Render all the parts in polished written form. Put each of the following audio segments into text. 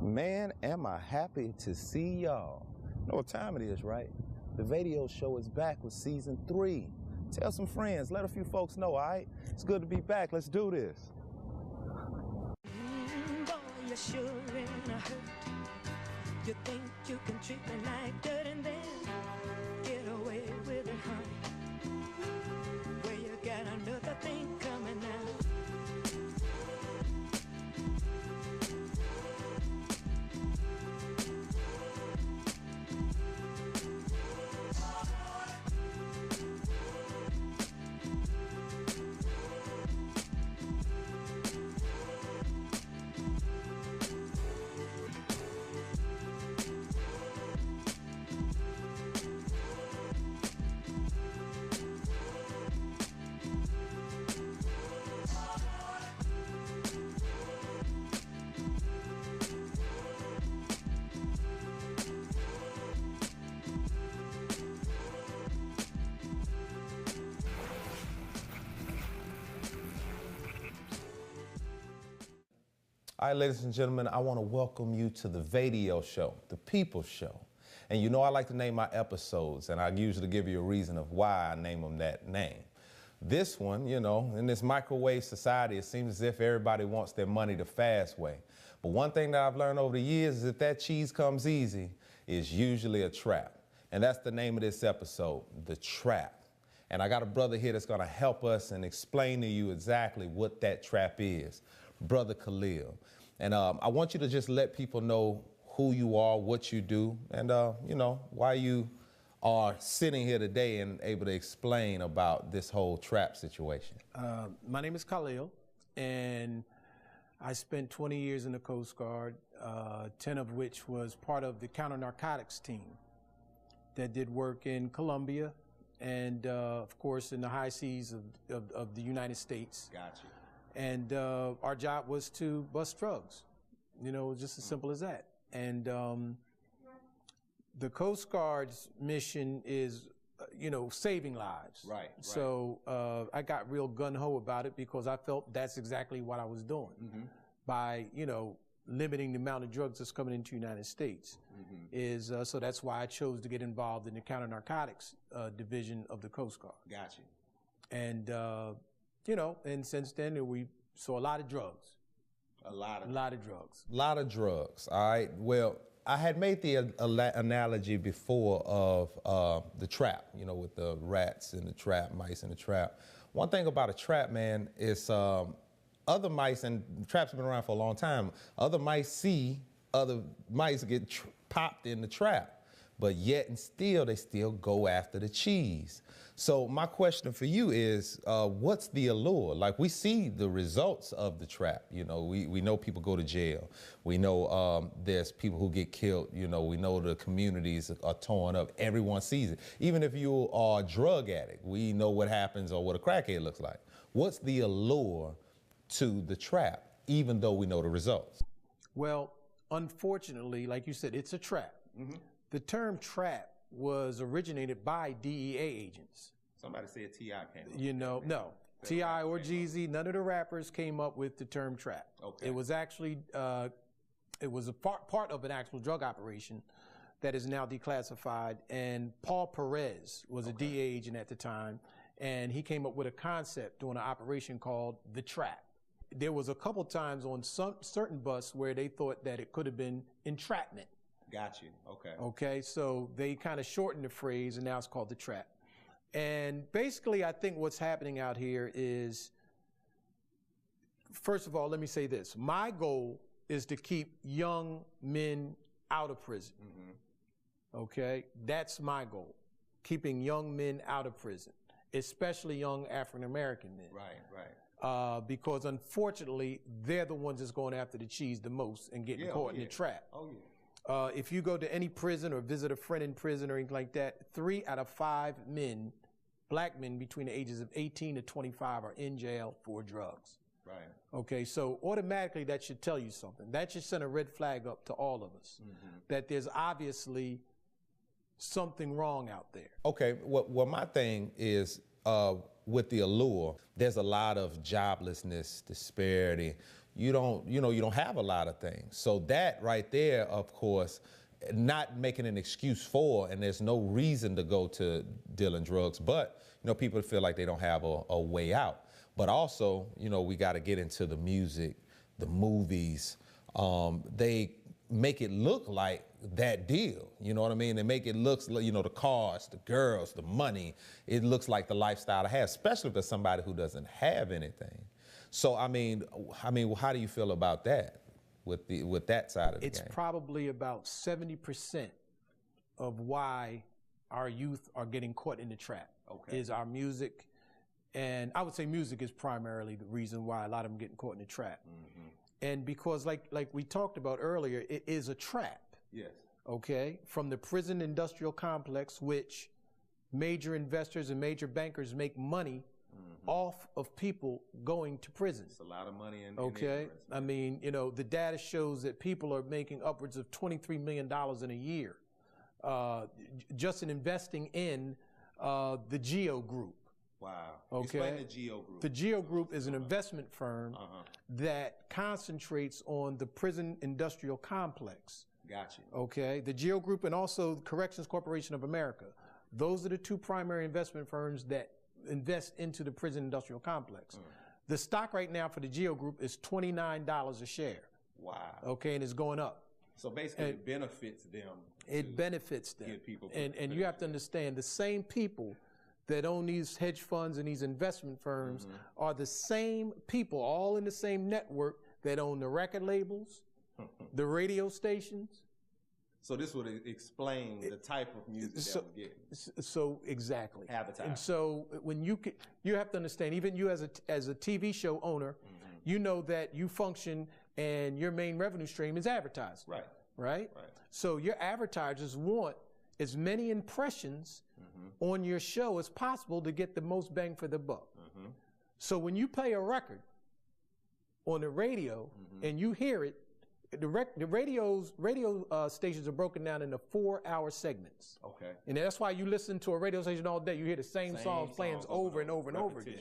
Man, am I happy to see y'all. You know what time it is, right? The Vadio Show is back with season 3. Tell some friends, let a few folks know, all right? It's good to be back. Let's do this. Boy, you're sure in a hurt. You think you can treat me like dirt and then get away with it, honey. Well, you got another thing coming now. All right, ladies and gentlemen, I want to welcome you to the Vadio Show, the People's Show. And you know I like to name my episodes, and I usually give you a reason of why I name them that name. This one, you know, in this microwave society, it seems as if everybody wants their money the fast way. But one thing that I've learned over the years is if that cheese comes easy, it's usually a trap. And that's the name of this episode, The Trap. And I got a brother here that's going to help us and explain to you exactly what that trap is. Brother Khalil. And I want you to just let people know who you are, what you do, and, you know, why you are sitting here today and able to explain about this whole trap situation. My name is Khalil, and I spent 20 years in the Coast Guard, 10 of which was part of the counter-narcotics team that did work in Colombia and, of course, in the high seas of the United States. Gotcha. And our job was to bust drugs, you know, just as simple as that. And the Coast Guard's mission is, you know, saving lives. Right. So I got real gung-ho about it because I felt that's exactly what I was doing by, you know, limiting the amount of drugs that's coming into the United States. So that's why I chose to get involved in the counter-narcotics division of the Coast Guard. Gotcha. And you know, and since then we saw a lot of drugs. A lot of drugs. A lot of drugs. All right. Well, I had made the analogy before of the trap, you know, with the rats in the trap, mice in the trap. One thing about a trap, man, is other mice, and traps have been around for a long time, other mice see other mice get popped in the trap. But yet and still, they still go after the cheese. So my question for you is, what's the allure? Like, we see the results of the trap. You know, we know people go to jail. We know there's people who get killed. You know, we know the communities are torn up. Everyone sees it. Even if you are a drug addict, we know what happens or what a crackhead looks like. What's the allure to the trap, even though we know the results? Well, unfortunately, like you said, it's a trap. The term trap was originated by DEA agents. Somebody said T.I. came up. You know, no. T.I. or Jeezy, none of the rappers came up with the term trap. Okay. It was actually, it was a part of an actual drug operation that is now declassified. And Paul Perez was a DEA agent at the time, and he came up with a concept doing an operation called the trap. There was a couple times on some certain busts where they thought that it could have been entrapment. Got you. Okay. Okay, so they kind of shortened the phrase, and now it's called the trap. And basically, I think what's happening out here is, first of all, let me say this. My goal is to keep young men out of prison. Okay, that's my goal. Keeping young men out of prison, especially young African-American men. Right. Because unfortunately, they're the ones that's going after the cheese the most and getting caught in the trap. Oh, yeah. If you go to any prison or visit a friend in prison or anything like that, 3 out of 5 men, black men between the ages of 18 to 25 are in jail for drugs. Right. Okay, so automatically that should tell you something. That should send a red flag up to all of us, that there's obviously something wrong out there. Okay, well my thing is, with the allure, there's a lot of joblessness, disparity. you don't have a lot of things. So that right there, of course, not making an excuse for, and there's no reason to go to dealing drugs, but people feel like they don't have a way out. But also, we got to get into the music, the movies. They make it look like that deal. You know what I mean? They make it look, the cars, the girls, the money. It looks like the lifestyle to have, especially for somebody who doesn't have anything. So I mean, how do you feel about that? With that side of the game? It's probably about 70% of why our youth are getting caught in the trap. Okay. Is our music, and I would say music is primarily the reason why a lot of them getting caught in the trap. Mm-hmm. And because like we talked about earlier, it is a trap. Yes. Okay? From the prison industrial complex, which major investors and major bankers make money off of people going to prison. It's a lot of money in ignorance. I mean, the data shows that people are making upwards of $23 million in a year just in investing in the Geo Group. Wow. Okay. Explain the Geo Group. The Geo Group is an investment firm that concentrates on the prison industrial complex. Gotcha. Okay. The Geo Group and also the Corrections Corporation of America. Those are the two primary investment firms that invest into the prison industrial complex. The stock right now for the Geo Group is $29 a share. Wow. Okay, and it's going up. So basically it benefits them. It benefits them. Give people and you have to understand, the same people that own these hedge funds and these investment firms are the same people, all in the same network, that own the record labels, the radio stations. So this would explain the type of music that we're getting. So exactly. Advertising. And so when you have to understand, even you as a TV show owner, you know that you function and your main revenue stream is advertising. Right. Right? Right. So your advertisers want as many impressions on your show as possible to get the most bang for the buck. So when you play a record on the radio and you hear it, the radio stations are broken down into 4-hour segments. Okay. And that's why you listen to a radio station all day. You hear the same songs playing over and over and over again.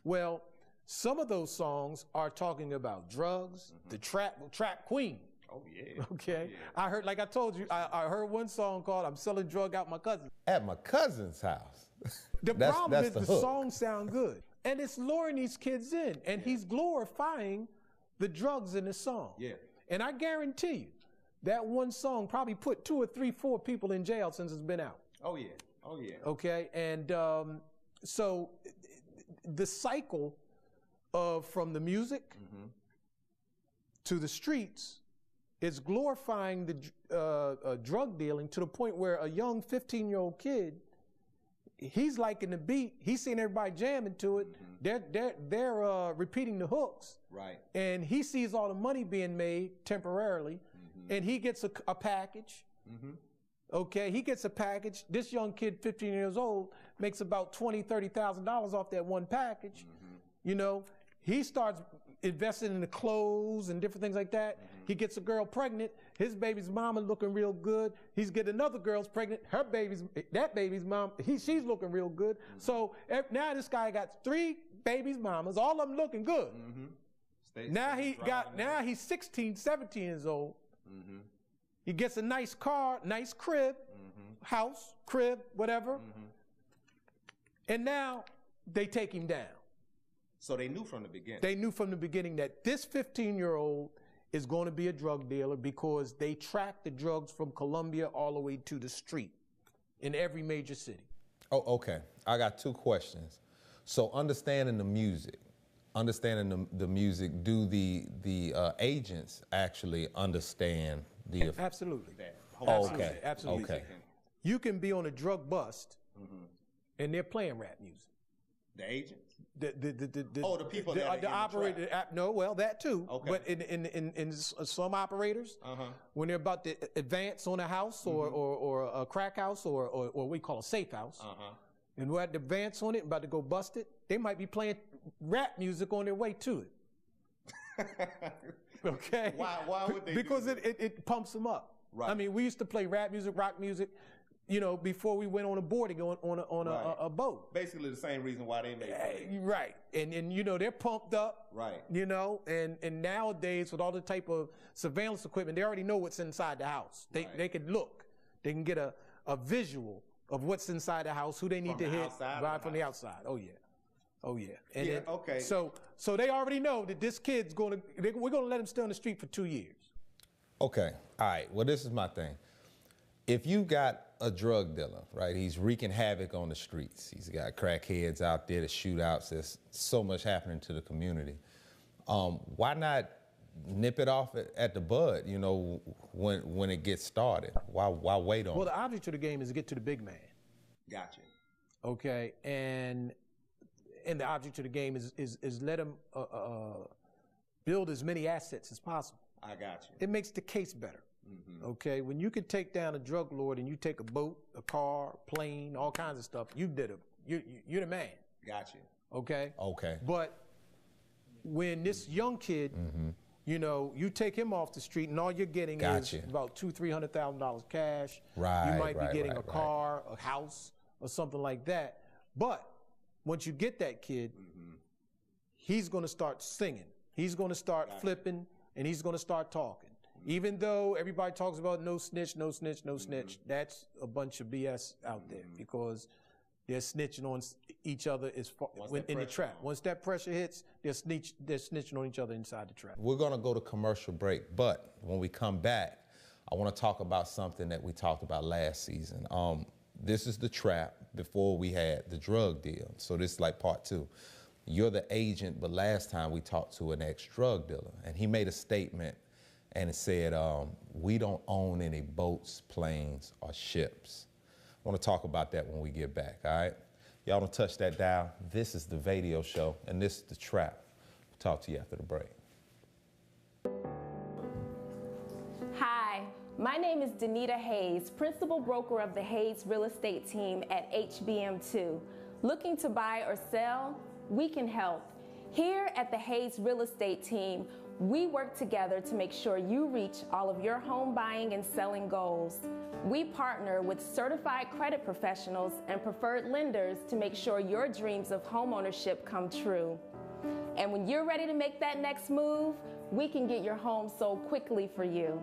Well, some of those songs are talking about drugs, the trap queen. Oh, yeah. Okay. Oh, yeah. I heard, like I told you, I heard one song called "I'm Selling Drug Out My Cousin." At my cousin's house. The problem is the songs sound good. And it's luring these kids in. And he's glorifying the drugs in the song. Yeah. And I guarantee you, that one song probably put 2 or 3, 4 people in jail since it's been out. Oh, yeah. Oh, yeah. Okay. And so the cycle of from the music to the streets is glorifying the drug dealing to the point where a young 15-year-old kid, he's liking the beat. He's seeing everybody jamming to it. They're repeating the hooks. Right. And he sees all the money being made temporarily, and he gets a package. Okay, he gets a package. This young kid, 15 years old, makes about $20,000, $30,000 off that one package. He starts investing in the clothes and different things like that. He gets a girl pregnant. His baby's mama looking real good. He's getting another girl's pregnant. That baby's mom, she's looking real good. So now this guy got 3 babies' mamas, all of them looking good. Now he's 16, 17 years old. He gets a nice car, nice crib, house, crib, whatever. And now they take him down. So they knew from the beginning. They knew from the beginning that this 15-year-old is going to be a drug dealer because they track the drugs from Colombia all the way to the street in every major city. Oh, okay. I got 2 questions. So understanding the music, do the agents actually understand the... Absolutely. Okay. Absolutely. Okay. You can be on a drug bust and they're playing rap music. The agents? The people that are the operator. No, well, that too. Okay. But in some operators, when they're about to advance on a house or a crack house or what we call a safe house, and we're at the advance on it, about to go bust it, they might be playing rap music on their way to it. Okay. Why would they? Because it pumps them up. Right. I mean, we used to play rap music, rock music. you know, before we went on a boarding on a boat. Basically the same reason why they made it. Right. And you know, they're pumped up. Right. You know, and nowadays with all the type of surveillance equipment, they already know what's inside the house. They can look. They can get a visual of what's inside the house, who they need to hit right from the outside. Oh yeah. Oh yeah. And Yeah, okay. So they already know that this kid's we're gonna let him stay on the street for 2 years. Okay, all right, well, this is my thing. If you got a drug dealer, right, he's wreaking havoc on the streets. He's got crackheads out there, the shootouts, there's so much happening to the community. Why not nip it off at the bud, you know, when it gets started? Why wait on it? Well, the object of the game is to get to the big man. Gotcha. Okay, and the object of the game is let him build as many assets as possible. I got you. It makes the case better. Okay, when you can take down a drug lord and you take a boat, a car, plane, all kinds of stuff, you're the man. Got you. Okay. Okay. But when this young kid, you know, you take him off the street and all you're getting is about $200,000-$300,000 cash. Right. You might be getting a car, a house, or something like that. But once you get that kid, he's going to start singing. He's going to start flipping, and he's going to start talking. Even though everybody talks about no snitch, no snitch, no snitch, that's a bunch of BS out there because they're snitching on each other in the trap. Once that pressure hits, they're snitching on each other inside the trap. We're gonna go to commercial break, but when we come back, I wanna talk about something that we talked about last season. This is the trap before we had the drug deal. So this is like part 2. You're the agent, but last time we talked to an ex-drug dealer, and he made a statement, and it said, we don't own any boats, planes, or ships. I want to talk about that when we get back, all right? Y'all don't touch that dial. This is the Vadio Show, and this is the trap. We'll talk to you after the break. Hi, my name is Danita Hayes, principal broker of the Hayes Real Estate Team at HBM2. Looking to buy or sell? We can help. Here at the Hayes Real Estate Team, we work together to make sure you reach all of your home buying and selling goals. We partner with certified credit professionals and preferred lenders to make sure your dreams of homeownership come true. And when you're ready to make that next move, we can get your home sold quickly for you.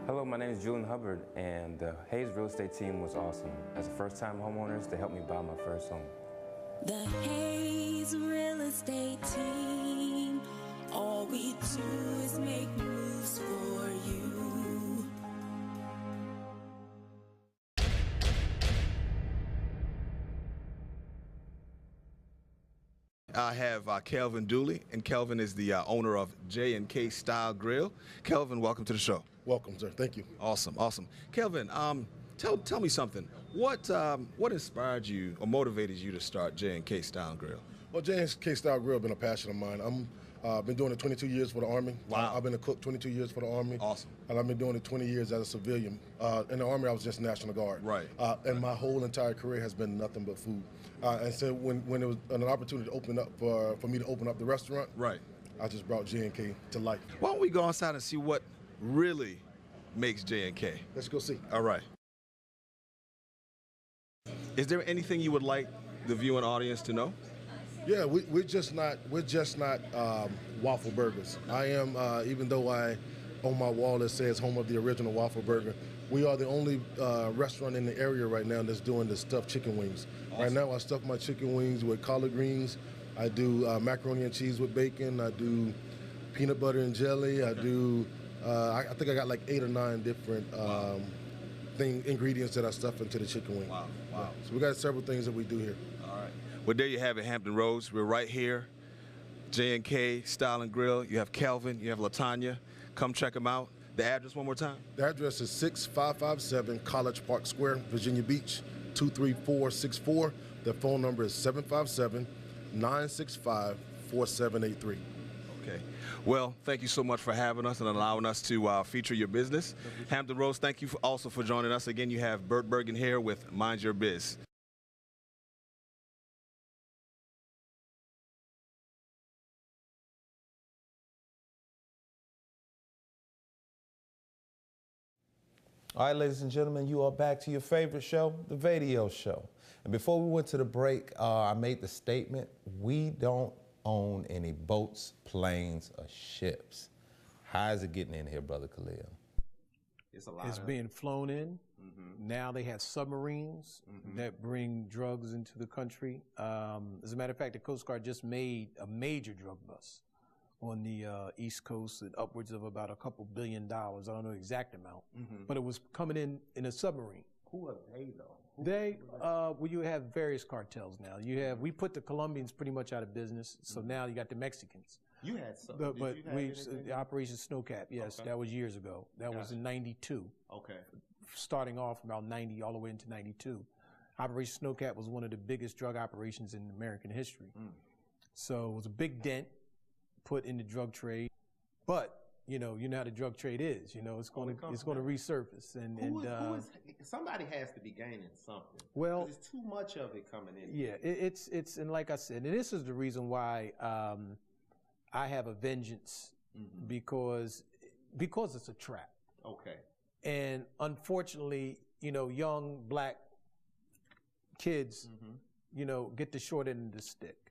Hello, my name is Julian Hubbard, and the Hayes Real Estate Team was awesome. As a first-time homeowners, they helped me buy my first home. The Hayes Real Estate Team, all we do is make moves for you. I have Kelvin Dooley, and Kelvin is the owner of J&K Style Grill. Kelvin, welcome to the show. Welcome, sir. Thank you. Awesome, awesome. Kelvin, tell me something. What inspired you or motivated you to start J&K Style Grill? Well, J&K Style Grill has been a passion of mine. I've been doing it 22 years for the Army. Wow. I've been a cook 22 years for the Army. Awesome. And I've been doing it 20 years as a civilian. In the Army, I was just National Guard. Right. And my whole entire career has been nothing but food. And so when it was an opportunity to open up for me to open up the restaurant, Right. I just brought J&K to life. Why don't we go outside and see what really makes J&K? Let's go see. All right. Is there anything you would like the viewing audience to know? Yeah, we're just not waffle burgers. I am, even though on my wall it says home of the original waffle burger, we are the only restaurant in the area right now that's doing the stuffed chicken wings. Awesome. Right now I stuff my chicken wings with collard greens. I do macaroni and cheese with bacon. I do peanut butter and jelly. I do, I think I got like 8 or 9 different ingredients that I stuff into the chicken wing. Wow. Yeah. So we got several things that we do here. All right. Well, there you have it, Hampton Roads. We're right here, J&K Style and Grill. You have Kelvin, you have LaTanya. Come check them out. The address one more time. The address is 6557 College Park Square, Virginia Beach, 23464. The phone number is 757-965-4783. Okay. Well, thank you so much for having us and allowing us to feature your business. Hampton Roads, thank you also for joining us. Again, you have Bert Bergen here with Mind Your Biz. All right, ladies and gentlemen, you are back to your favorite show, The Vadio Show. And before we went to the break, I made the statement, we don't own any boats, planes, or ships. How is it getting in here, Brother Khalil? It's being flown in. Now they have submarines that bring drugs into the country. As a matter of fact, the Coast Guard just made a major drug bust on the East Coast at upwards of about $2 billion. I don't know the exact amount, but it was coming in a submarine. Who are they, though? Well, you have various cartels now. We put the Colombians pretty much out of business, so now you got the Mexicans. You had some. The Operation Snowcap, yes, that was years ago. That was in '92. Okay. Starting off about '90 all the way into '92. Operation Snowcap was one of the biggest drug operations in American history. So it was a big dent put in the drug trade, but you know how the drug trade is. It's going to resurface, and somebody has to be gaining something. Well, there's too much of it coming in. Yeah, it's and like I said, and this is the reason why I have a vengeance because it's a trap. Okay. And unfortunately, young black kids, get the short end of the stick.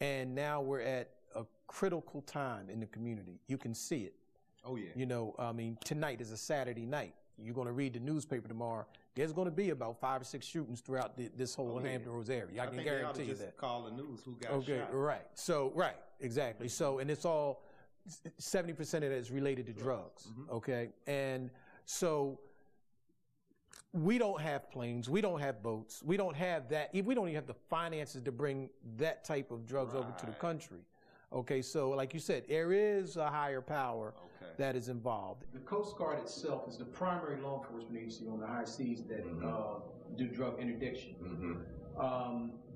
And now we're at a critical time in the community. You can see it. Oh, yeah. Tonight is a Saturday night. You're going to read the newspaper tomorrow. There's going to be about 5 or 6 shootings throughout this whole Hampton Roads area. I can guarantee you that. Call the news who got shot. Okay, right. So, right, exactly. So, and it's all 70% of that is related to drugs. Okay, and so we don't have planes, we don't have boats, we don't have that. We don't even have the finances to bring that type of drugs over to the country. Okay, so like you said, there is a higher power that is involved. The Coast Guard itself is the primary law enforcement agency on the high seas that do drug interdiction.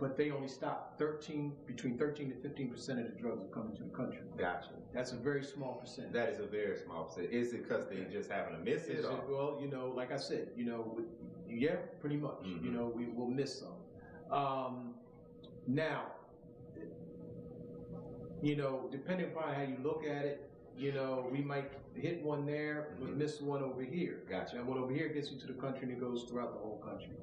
But they only stop between 13 to 15% of the drugs that come into the country. Gotcha. That's a very small percentage. That is a very small percentage. Is it because they just happen to miss it? Well, like I said, yeah, pretty much. We will miss some. Now, depending upon how you look at it, we might hit one there, but miss one over here. Gotcha. And one over here gets into the country and it goes throughout the whole country.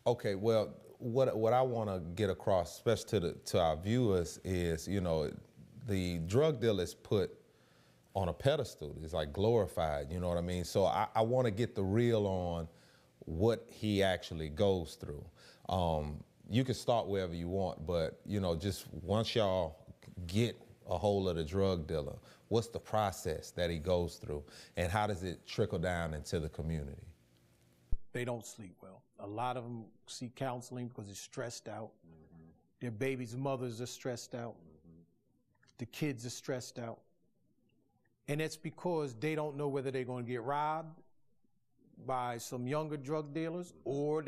Okay, well, what I want to get across, especially to our viewers, is the drug deal is put on a pedestal. It's like glorified. You know what I mean? So I want to get the real on what he actually goes through. You can start wherever you want, but just once y'all get a hold of the drug dealer, what's the process that he goes through, and how does it trickle down into the community? They don't sleep well. A lot of them seek counseling because they're stressed out. Their babies' mothers are stressed out. The kids are stressed out. And it's because they don't know whether they're going to get robbed by some younger drug dealers or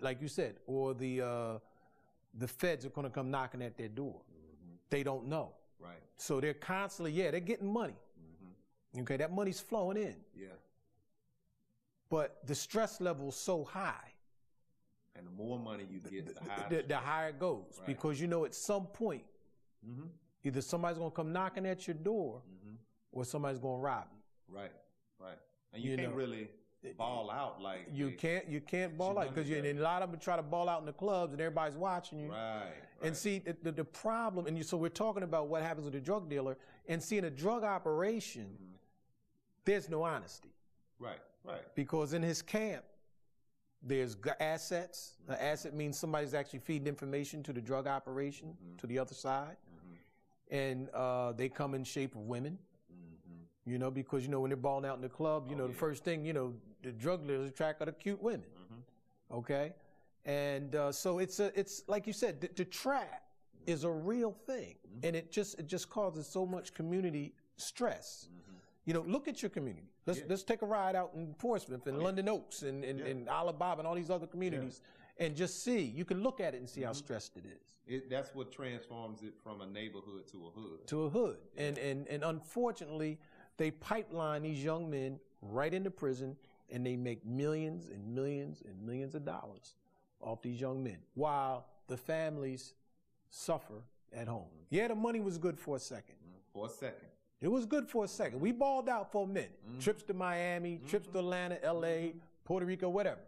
like you said, or the feds are going to come knocking at their door. They don't know. Right. So they're constantly, they're getting money. Okay, that money's flowing in. Yeah. But the stress level is so high. And the more money you get, the higher it goes. Right. Because at some point, either somebody's going to come knocking at your door or somebody's going to rob you. Right, right. And you can't really ball out like you can't ball out because a lot of them try to ball out in the clubs and everybody's watching you. Right. And see the problem, and so we're talking about what happens with a drug dealer, and see in a drug operation, there's no honesty. Right, right. Because in his camp, there's assets. An asset means somebody's actually feeding information to the drug operation, to the other side. And they come in shape of women. Because, when they're balling out in the club, the first thing, the drug dealers attract are the cute women. Okay? And so it's like you said, the trap is a real thing. And it just causes so much community stress. Look at your community. Let's take a ride out in Portsmouth and London Oaks and Alabama and all these other communities and just see. You can look at it and see how stressed it is. That's what transforms it from a neighborhood to a hood. To a hood. And unfortunately, they pipeline these young men right into prison, and they make millions and millions and millions of dollars off these young men, while the families suffer at home. Yeah, the money was good for a second. For a second. It was good for a second. We balled out for a minute. Trips to Miami, trips to Atlanta, LA, Puerto Rico, whatever.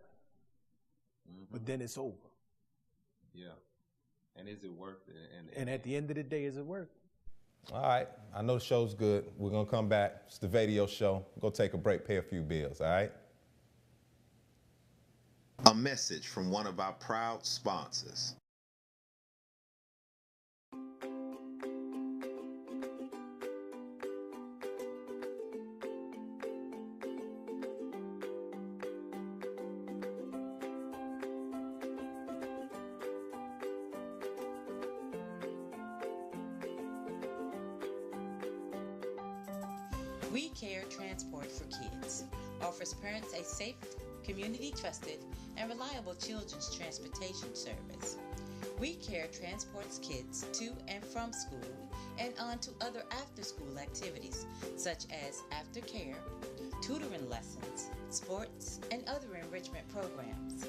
But then it's over. Yeah. And is it worth it? And at the end of the day, is it worth it? All right. I know the show's good. We're going to come back. It's the Vadio Show. Go take a break, pay a few bills, all right? A message from one of our proud sponsors. We Care Transport for Kids offers parents a safe, community-trusted, and reliable children's transportation service. We Care transports kids to and from school and on to other after-school activities such as aftercare, tutoring lessons, sports, and other enrichment programs.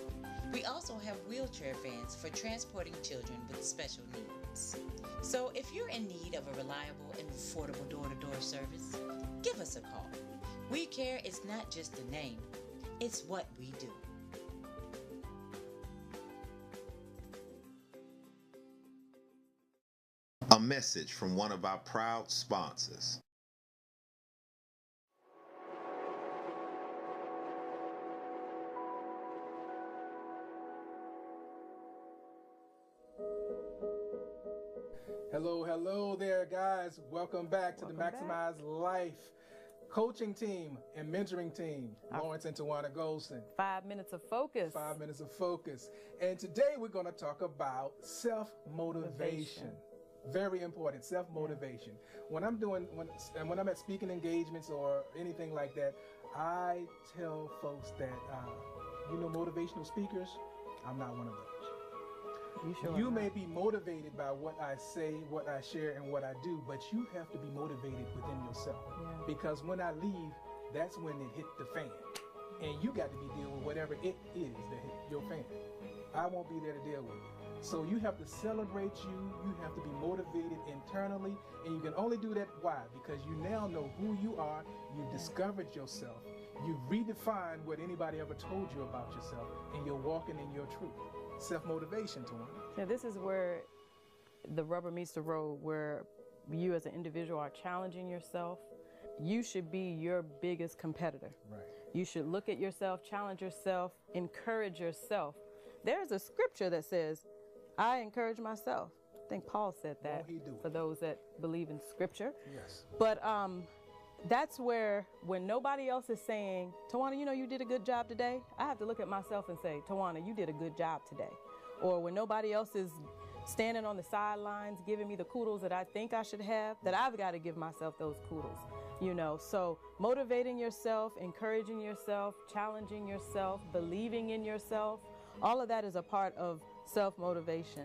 We also have wheelchair vans for transporting children with special needs. So if you're in need of a reliable and affordable door-to-door service, give us a call. We Care is not just a name, it's what we do. A message from one of our proud sponsors. Hello there, guys. Welcome back to the Maximize Life coaching team and mentoring team. Lawrence and Tawana Golson. 5 minutes of focus. 5 minutes of focus. And today we're going to talk about self-motivation. Very important, self-motivation. When I'm at speaking engagements or anything like that, I tell folks that, motivational speakers, I'm not one of those. You may be motivated by what I say, what I share, and what I do, but you have to be motivated within yourself. Yeah. Because when I leave, that's when it hit the fan. And you got to be dealing with whatever it is that hit your fan. I won't be there to deal with it. So you have to celebrate you have to be motivated internally, and you can only do that, why? Because you now know who you are, you've discovered yourself, you've redefined what anybody ever told you about yourself, and you're walking in your truth. Self-motivation, Tawana. Yeah, this is where the rubber meets the road, where you as an individual are challenging yourself. You should be your biggest competitor. Right. You should look at yourself, challenge yourself, encourage yourself. There's a scripture that says, I encourage myself. I think Paul said that, for those that believe in scripture. Yes. But that's where, when nobody else is saying, Tawana, you did a good job today, I have to look at myself and say, Tawana, you did a good job today. Or when nobody else is standing on the sidelines giving me the kudos that I think I should have, that I've got to give myself those kudos. So motivating yourself, encouraging yourself, challenging yourself, believing in yourself, all of that is a part of self-motivation.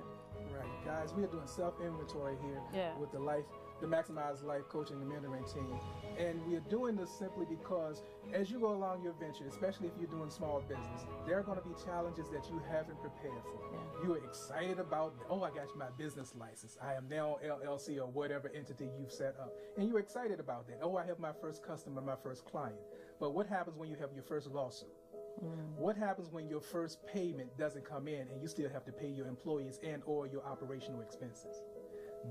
Right, guys, we are doing self-inventory here with the Maximize Life Coaching and Mentoring team. And we are doing this simply because as you go along your venture, especially if you're doing small business, there are going to be challenges that you haven't prepared for. Yeah. You are excited about, I got my business license. I am now LLC or whatever entity you've set up. And you're excited about that. I have my first customer, my first client. But what happens when you have your first lawsuit? What happens when your first payment doesn't come in and you still have to pay your employees and or your operational expenses?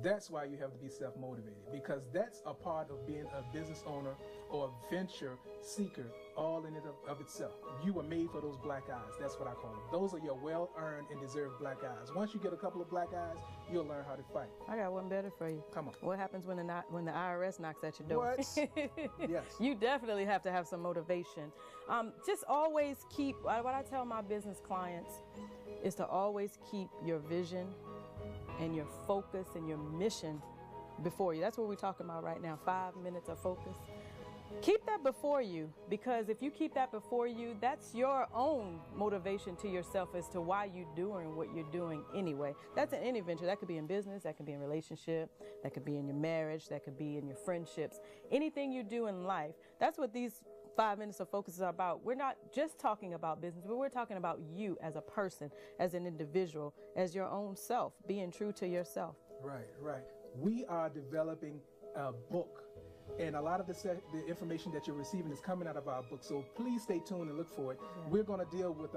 That's why you have to be self-motivated, because that's a part of being a business owner or a venture seeker all in and of itself. You were made for those black eyes. That's what I call them. Those are your well-earned and deserved black eyes. Once you get a couple of black eyes, you'll learn how to fight. I got one better for you. Come on. What happens when the IRS knocks at your door? What? Yes. You definitely have to have some motivation. Just always keep, what I tell my business clients is to always keep your vision and your focus and your mission before you. That's what we're talking about right now, 5 minutes of focus. Keep that before you, because if you keep that before you, that's your own motivation to yourself as to why you're doing what you're doing anyway. That's in any venture. That could be in business, that could be in relationship, that could be in your marriage, that could be in your friendships. Anything you do in life, that's what these 5 minutes of focus is about. We're not just talking about business, but we're talking about you as a person, as an individual, as your own self, being true to yourself. Right. We are developing a book And a lot of the information that you're receiving is coming out of our book. So please stay tuned and look for it. Yeah. We're going to deal with,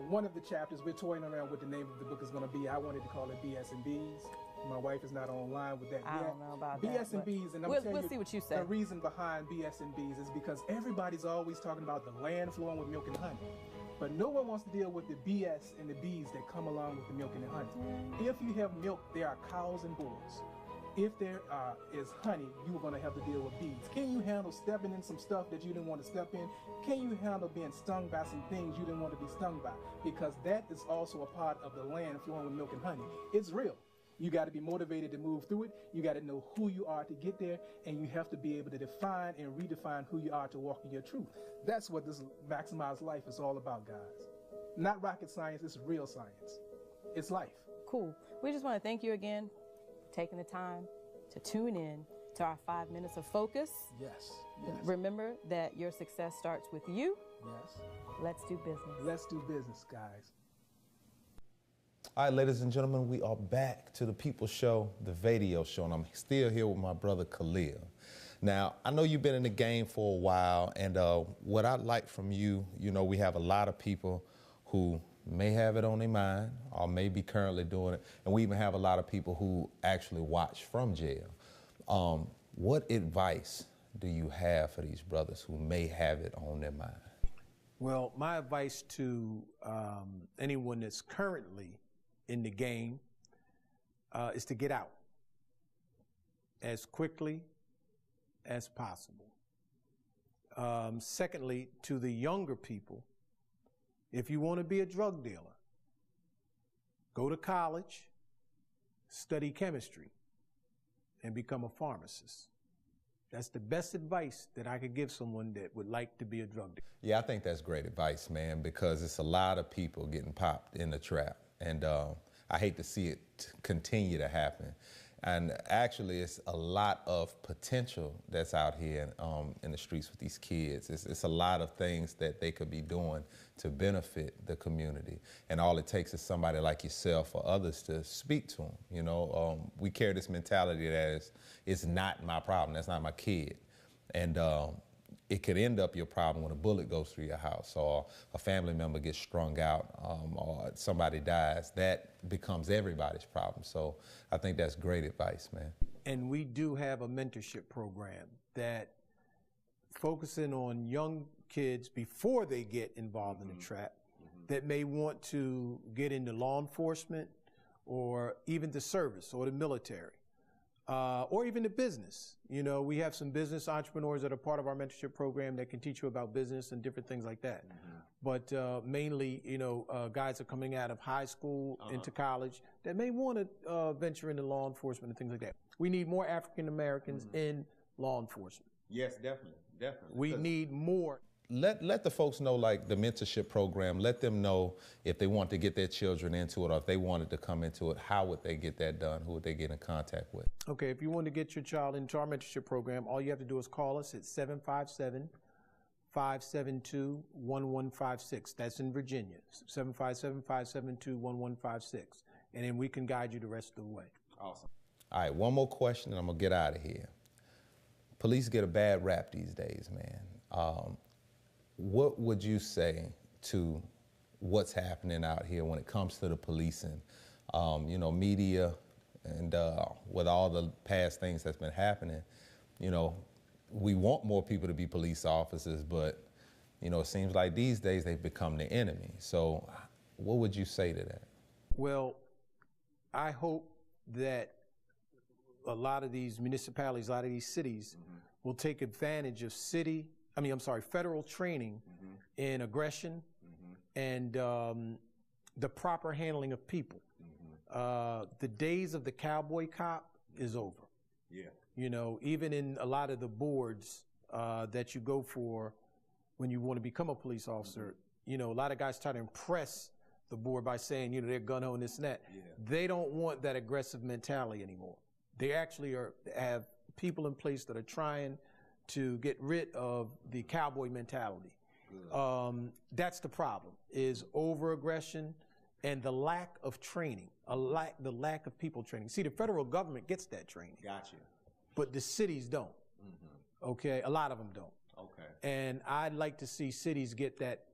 one of the chapters we're toying around with the name of the book is going to be, I wanted to call it BS and Bs. My wife is not online with that yet. I don't know about BS and Bs, and I'm telling we'll see what you say. The reason behind BS and Bs is because everybody's always talking about the land flowing with milk and honey. But no one wants to deal with the BS and the Bs that come along with the milk and the honey. If you have milk, there are cows and bulls. If there is honey, you're going to have to deal with bees. Can you handle stepping in some stuff that you didn't want to step in? Can you handle being stung by some things you didn't want to be stung by? Because that is also a part of the land flowing with milk and honey. It's real. You got to be motivated to move through it. You got to know who you are to get there, and you have to be able to define and redefine who you are to walk in your truth. That's what this Maximized Life is all about, guys. Not rocket science, it's real science. It's life. Cool. We just want to thank you again for taking the time to tune in to our 5 minutes of focus. Yes. Remember that your success starts with you. Yes. Let's do business. Let's do business, guys. All right, ladies and gentlemen, we are back to the People Show, the Vadio Show, and I'm still here with my brother Khalil. Now, I know you've been in the game for a while, and what I'd like from you, we have a lot of people who may have it on their mind or may be currently doing it, and we even have a lot of people who actually watch from jail. What advice do you have for these brothers who may have it on their mind? Well, my advice to anyone that's currently in the game is to get out as quickly as possible. Secondly, to the younger people, if you want to be a drug dealer, go to college, study chemistry, and become a pharmacist. That's the best advice that I could give someone that would like to be a drug dealer. Yeah, I think that's great advice, man, because it's a lot of people getting popped in the trap. And I hate to see it continue to happen. And actually, it's a lot of potential that's out here in the streets with these kids. It's a lot of things that they could be doing to benefit the community. And all it takes is somebody like yourself or others to speak to them. We carry this mentality that it's not my problem, that's not my kid. And it could end up your problem when a bullet goes through your house or a family member gets strung out or somebody dies. That becomes everybody's problem. So I think that's great advice, man. And we do have a mentorship program that focusing on young kids before they get involved in the trap that may want to get into law enforcement or even the service or the military. Or even the business. We have some business entrepreneurs that are part of our mentorship program that can teach you about business and different things like that. But mainly, guys are coming out of high school into college that may want to venture into law enforcement and things like that. We need more African Americans in law enforcement. Yes, definitely. We need more. Let the folks know, like the mentorship program, let them know if they want to get their children into it or if they wanted to come into it, how would they get that done? Who would they get in contact with? Okay, if you want to get your child into our mentorship program, all you have to do is call us at 757-572-1156. That's in Virginia, 757-572-1156. And then we can guide you the rest of the way. Awesome. All right, one more question and I'm going to get out of here. Police get a bad rap these days, man. What would you say to what's happening out here when it comes to the policing? Media and with all the past things that's been happening, we want more people to be police officers, but, it seems like these days they've become the enemy. So what would you say to that? Well, I hope that a lot of these municipalities, a lot of these cities will take advantage of federal training in aggression and the proper handling of people. The days of the cowboy cop is over. Yeah. Even in a lot of the boards that you go for when you want to become a police officer, a lot of guys try to impress the board by saying, they're gung-ho and this and that. Yeah. They don't want that aggressive mentality anymore. They actually have people in place that are trying to get rid of the cowboy mentality. That's the problem, is over-aggression and the lack of training, the lack of people training. See, the federal government gets that training. Gotcha. but the cities don't. Okay, a lot of them don't. Okay. And I'd like to see cities get that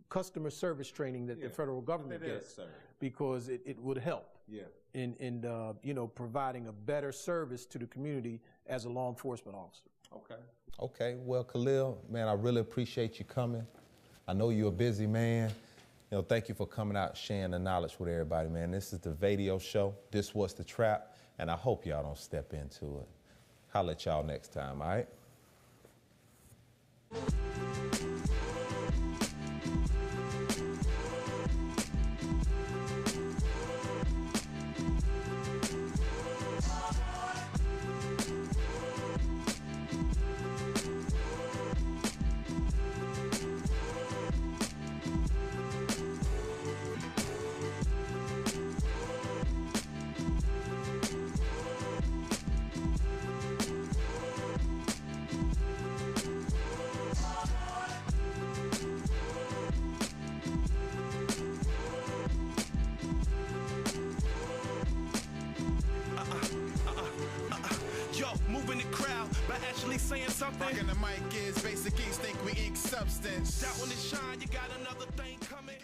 customer service training that the federal government gets, because it would help in you know, providing a better service to the community as a law enforcement officer. Okay. Okay, well, Khalil, man, I really appreciate you coming. I know you're a busy man. You know, thank you for coming out, sharing the knowledge with everybody, man. This is the Vadio Show. This was The Trap, and I hope y'all don't step into it. Holla at y'all next time, all right? Moving the crowd by actually saying something. Rocking the mic is basic instinct, we ink substance. That one is shine, you got another thing coming.